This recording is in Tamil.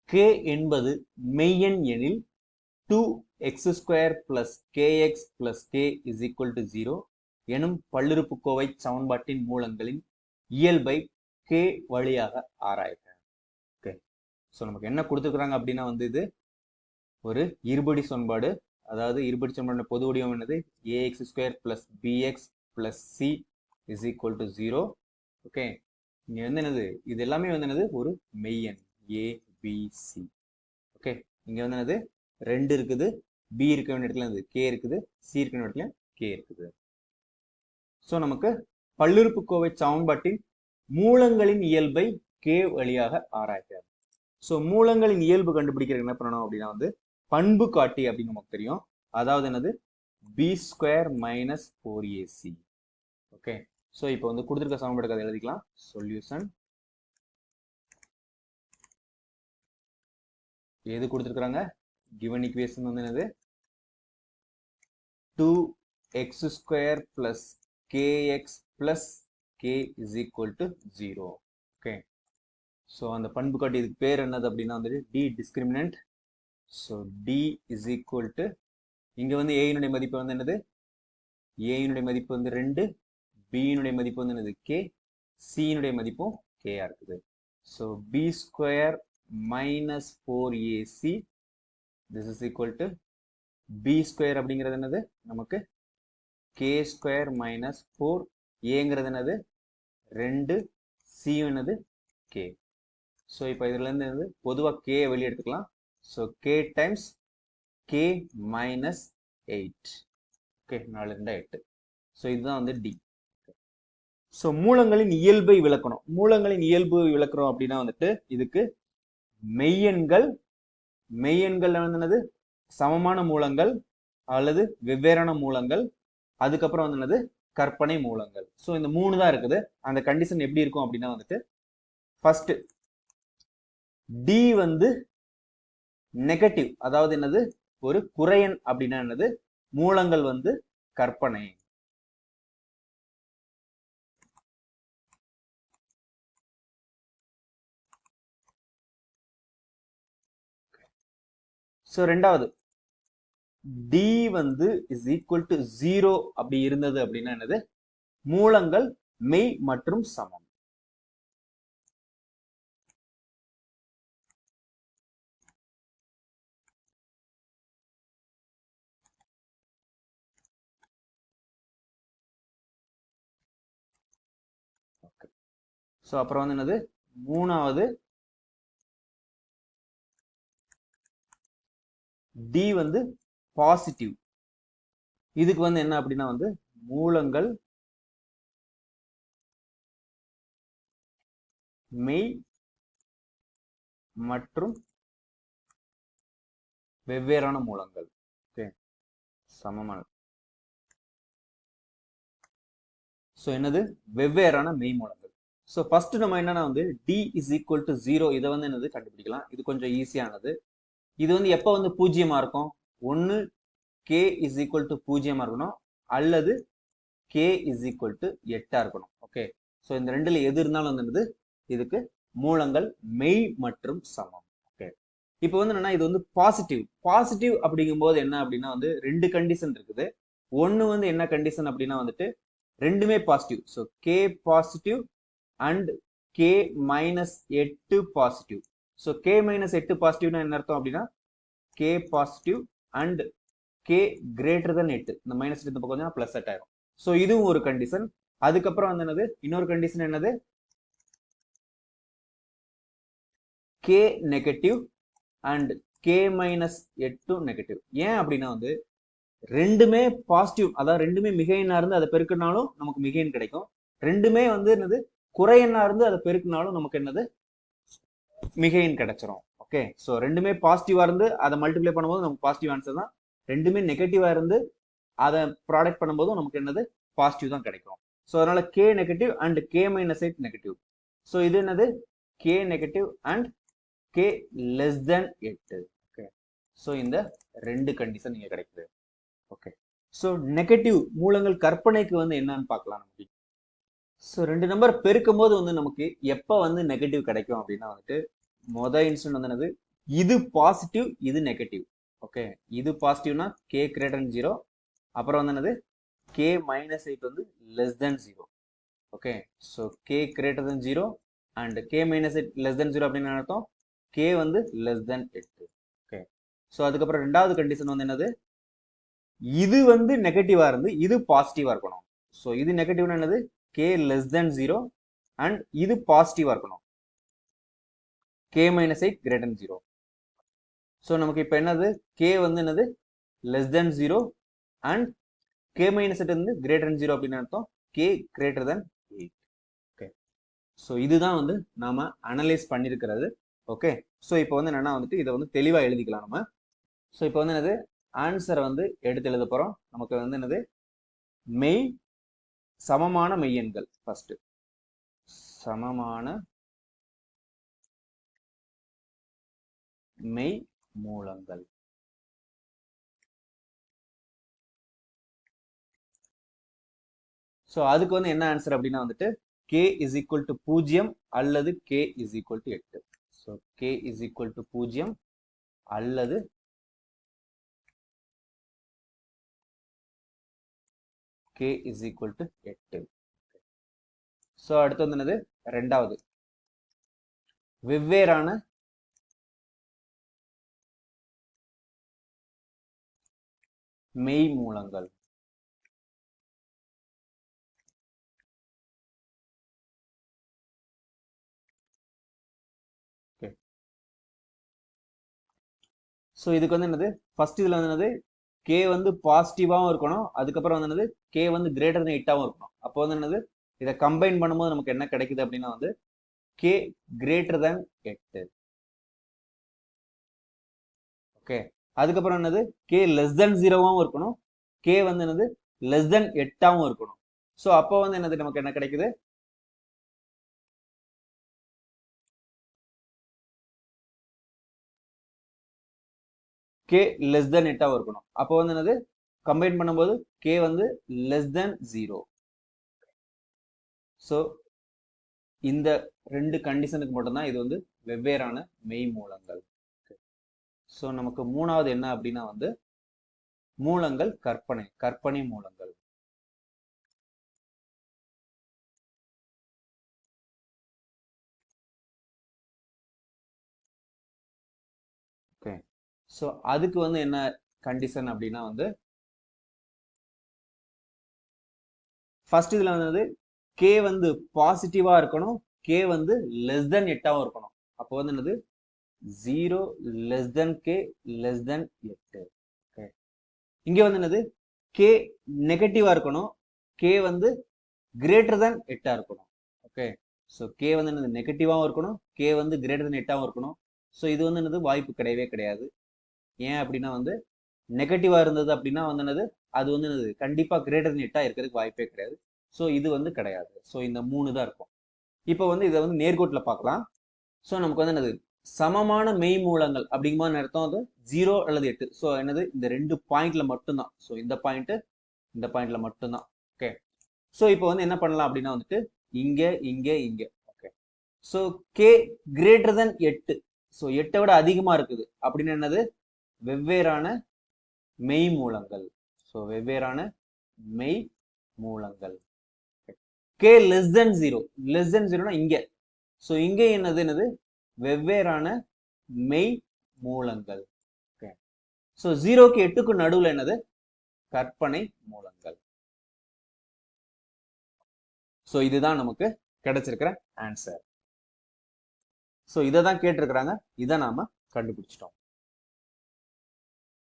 k என்பது மெய்யெண் எனில் 2x² plus kx plus k is equal to 0 எனும் பல்லுறுப்புக்கோவை சமன்பாட்டின் மூலங்களின் இயல்பை k வழியாக ஆராய்க. ஓகே, ஸோ நமக்கு என்ன கொடுத்துருக்குறாங்க அப்படின்னா இது ஒரு இருபடி சமன்பாடு. அதாவது இருபடி சமன்பாடு பொது வடிவம் என்னது? ax² plus bx plus c is equal to 0. Okay, இங்க என்னது? இது எல்லாமே என்னது? ஒரு மெய்யெண் a b c. ஓகே, இங்க என்னது? 2 இருக்குது, b இருக்க வேண்டிய இடத்துல k இருக்குது, c இருக்க வேண்டிய இடத்துல k இருக்குது. ஸோ நமக்கு பல்லுறுப்புக்கோவை சமன்பாட்டின் மூலங்களின் இயல்பை k வழியாக ஆராய்க. ஸோ மூலங்களின் இயல்பு கண்டுபிடிக்கிறது என்ன பண்ணணும் அப்படின்னா பண்பு காட்டி அப்படின்னு நமக்கு தெரியும். அதாவது என்னது? b² minus 4ac. Okay, so இப்போ கொடுத்துருக்க சமன்பாடுக்கு அதை எழுதிக்கலாம். சொல்யூஷன் எது கொடுத்துருக்காங்க? given equation என்னது? 2x² plus kx plus k is equal to 0. Okay, so அந்த பண்பு காட்டி இதுக்கு பேர் என்னது அப்படின்னா d discriminant. So d is equal to இங்க a னுடைய மதிப்பு என்னது? a னுடைய மதிப்பு 2, b னுடைய மதிப்பு என்னது? k, c னுடைய மதிப்பும் k ஆ இருக்குது. So b² minus 4ac this is equal to b² அப்படிங்கிறது என்னது? நமக்கு k² minus 4, ஏங்கிறது என்னது? 2, c என்னது? k. ஸோ இப்போ இதுல இருந்து பொதுவாக k வெளியே எடுத்துக்கலாம். So k times k minus 8. Okay, 4 2 8. So இதுதான் d. ஸோ மூலங்களின் இயல்பை விளக்கணும். மூலங்களின் இயல்பு விளக்குறோம் அப்படின்னா இதுக்கு மெய்யெண்கள் என்னது? சமமான மூலங்கள் அல்லது வெவ்வேறான மூலங்கள், அதுக்கப்புறம் என்னது? கற்பனை மூலங்கள். ஸோ இந்த 3 தான் இருக்குது. அந்த கண்டிஷன் எப்படி இருக்கும் அப்படின்னா ஃபர்ஸ்ட் d நெகட்டிவ், அதாவது என்னது? ஒரு குறையன் அப்படின்னா என்னது? மூலங்கள் கற்பனை. ஸோ ரெண்டாவது d is equal to 0 அப்படி இருந்தது அப்படின்னா என்னது? மூலங்கள் மெய் மற்றும் சமம். ஸோ அப்புறம் என்னது? மூணாவது d பாசிட்டிவ். இதுக்கு என்ன அப்படின்னா மூலங்கள் மெய் மற்றும் வெவ்வேறான மூலங்கள். ஓகே, சமமான. ஸோ என்னது? வெவ்வேறான மெய் மூலங்கள். ஸோ ஃபர்ஸ்ட் நம்ம என்னன்னா d is equal to 0 இதை என்னது கண்டுபிடிக்கலாம். இது கொஞ்சம் ஈஸியானது. இது எப்போ பூஜ்ஜியமா இருக்கும்? ஒன்னு k is equal to பூஜ்ஜியமா இருக்கணும், அல்லது k is equal to 8 இருக்கணும். ஓகே, ஸோ இந்த ரெண்டுல எது இருந்தாலும் என்னது? இதுக்கு மூலங்கள் மெய் மற்றும் சமம். ஓகே, இப்போ என்னன்னா இது பாசிட்டிவ். பாசிட்டிவ் அப்படிங்கும் போது என்ன அப்படின்னா ரெண்டு கண்டிஷன் இருக்குது. ஒன்னு என்ன கண்டிஷன் அப்படின்னா ரெண்டுமே positive. So k positive and k minus 8 positive. So k minus 8 பாசிட்டிவ்னா என்ன அர்த்தம் அப்படின்னா k positive and k greater than 8. இந்த மைனஸ் இந்த பக்கம் பிளஸ் 8 ஆயிரும். ஸோ இதுவும் ஒரு கண்டிஷன். அதுக்கப்புறம் என்னது? இன்னொரு கண்டிஷன் என்னது? k negative and k minus 8 negative. ஏன் அப்படின்னா ரெண்டுமே பாசிட்டிவ், அதாவது ரெண்டுமே மிகையெண்ணா இருந்து அதை பெருக்கினாலும் நமக்கு மிகையெண் கிடைக்கும். ரெண்டுமே என்னது? குறையெண்ணா இருந்து அதை பெருக்கினாலும் நமக்கு என்னது? மிகையெண் கிடைச்சிரும். ஓகே, ஸோ ரெண்டுமே பாசிட்டிவா இருந்து அதை மல்டிப்ளை பண்ணும்போது நமக்கு பாசிட்டிவ் ஆன்சர் தான். ரெண்டுமே நெகட்டிவா இருந்து அதை ப்ராடக்ட் பண்ணும்போதும் நமக்கு என்னது? பாசிட்டிவ் தான் கிடைக்கும். ஸோ அதனால k negative and k minus 8 negative. So இது என்னது? k negative and k less than 8. Okay, so இந்த ரெண்டு கண்டிஷன் இங்க கிடைக்குது. ஓகே, ஸோ நெகட்டிவ் மூலங்கள் கற்பனைக்கு என்னன்னு பார்க்கலாம். நமக்கு ஸோ ரெண்டு நம்பர் பெருக்கும் போது நமக்கு எப்போ நெகட்டிவ் கிடைக்கும் அப்படின்னா மொதல் இன்ஸ்டன்ட் என்னது? இது பாசிட்டிவ், இது நெகட்டிவ். ஓகே, இது பாசிட்டிவ்னா k greater than 0. அப்புறம் வந்து என்னது k minus 8 வந்து less than 0. Okay, so k greater than 0 and k minus 8 less than 0 அப்படின்னு அர்த்தம் k வந்து less than 8. ஓகே, ஸோ அதுக்கப்புறம் ரெண்டாவது கண்டிஷன் வந்து என்னது, இது வந்து நெகட்டிவா இருந்து இது பாசிட்டிவா இருக்கணும். ஸோ இது நெகட்டிவ்னா என்னது k less than 0 and இது பாசிட்டிவா இருக்கணும், k minus 8 greater than 0. So நமக்கு இப்போ என்னது k வந்து என்னது less than 0 and k minus 8 வந்து greater than 0 அப்படின்னு அர்த்தம் k greater than 8. Okay, so இதுதான் வந்து நாம அனலைஸ் பண்ணியிருக்கிறது. ஓகே, ஸோ இப்போ வந்து என்னன்னா வந்துட்டு இதை வந்து தெளிவாக எழுதிக்கலாம் நம்ம. ஸோ இப்போ வந்து என்னது ஆன்சரை வந்து எடுத்து எழுத போகிறோம். நமக்கு வந்து என்னது சமமான மெய்யெண்கள். ஃபர்ஸ்ட் சமமான மெய் மூலங்கள். ஸோ அதுக்கு வந்து என்ன ஆன்சர் அப்படின்னா வந்துட்டு k is equal to 0 அல்லது k is equal to 8. So k is equal to 0 அல்லது k is equal to 8. So அடுத்து வந்து என்னது ரெண்டாவது வெவ்வேறான மெய் மூலங்கள். ஸோ இதுக்கு வந்து என்னது ஃபர்ஸ்ட் இதுல வந்து என்னது k வந்து பாசிட்டிவாகவும் இருக்கணும், அதுக்கப்புறம் வந்து என்னது k வந்து கிரேட்டர் than 8ஆகவும் இருக்கணும். அப்போ வந்து என்னது இதை கம்பைன் பண்ணும்போது நமக்கு என்ன கிடைக்குது அப்படின்னா வந்து k greater than 8. ஓகே, அதுக்கப்புறம் என்னது k less than 0வாகவும் இருக்கணும், k வந்து என்னது less than 8ஆகவும் இருக்கணும். ஸோ அப்போ வந்து என்னது நமக்கு என்ன கிடைக்குது k less than 8ஆகவும் இருக்கணும். அப்போ வந்து என்னது கம்பைன் பண்ணும்போது k வந்து less than 0. ஸோ இந்த ரெண்டு கண்டிஷனுக்கு மட்டும்தான் இது வந்து வெவ்வேறான மெய் மூலங்கள். ஸோ நமக்கு மூணாவது என்ன அப்படின்னா வந்து மூலங்கள் கற்பனை மூலங்கள். ஓகே, ஸோ அதுக்கு வந்து என்ன கண்டிஷன் அப்படின்னா வந்து ஃபர்ஸ்ட் இதுல வந்து k வந்து பாசிட்டிவா இருக்கணும், k வந்து லெஸ் தென் 8ஆவும் இருக்கணும். அப்போ வந்து என்னது 0 less than k less than 8. Okay, இங்க வந்து என்னது k நெகட்டிவா இருக்கணும், k வந்து கிரேட்டர் than 8ஆ இருக்கணும். ஓகே, ஸோ k வந்து என்னது நெகட்டிவாகவும் இருக்கணும், k வந்து கிரேட்டர் than 8ஆவும் இருக்கணும். ஸோ இது வந்து என்னது வாய்ப்பு கிடையவே கிடையாது. ஏன் அப்படின்னா வந்து நெகட்டிவா இருந்தது அப்படின்னா வந்து என்னது அது வந்து என்னது கண்டிப்பா கிரேட்டர் than 8ஆ இருக்கிறதுக்கு வாய்ப்பே கிடையாது. ஸோ இது வந்து கிடையாது. ஸோ இந்த 3 தான் இருக்கும். இப்போ வந்து இதை வந்து நேர்கோட்டில் பார்க்கலாம். ஸோ நமக்கு வந்து என்னது சமமான மெய் மூலங்கள் அப்படிங்கும்போது அர்த்தம் வந்து 0 அல்லது 8. ஸோ என்னது இந்த ரெண்டு பாயிண்ட்ல மட்டும்தான். ஸோ இந்த பாயிண்ட்ல மட்டும்தான். ஓகே, ஸோ இப்போ வந்து என்ன பண்ணலாம் அப்படின்னா வந்துட்டு இங்க. Okay, so k greater than 8. So 8 விட அதிகமா இருக்குது அப்படின்னு என்னது வெவ்வேறான மெய் மூலங்கள். ஸோ வெவ்வேறான மெய் மூலங்கள். k less than 0 இங்க. ஸோ இங்க என்னது வெவ்வேறான மெய் மூலங்கள். ஓகே, ஸோ 0க்கு 8க்கு நடுவில் என்னது கற்பனை மூலங்கள். ஸோ இதுதான் நமக்கு கிடைச்சிருக்கிற ஆன்சர். ஸோ இதை தான் கேட்டிருக்கிறாங்க, இதை நாம கண்டுபிடிச்சிட்டோம்.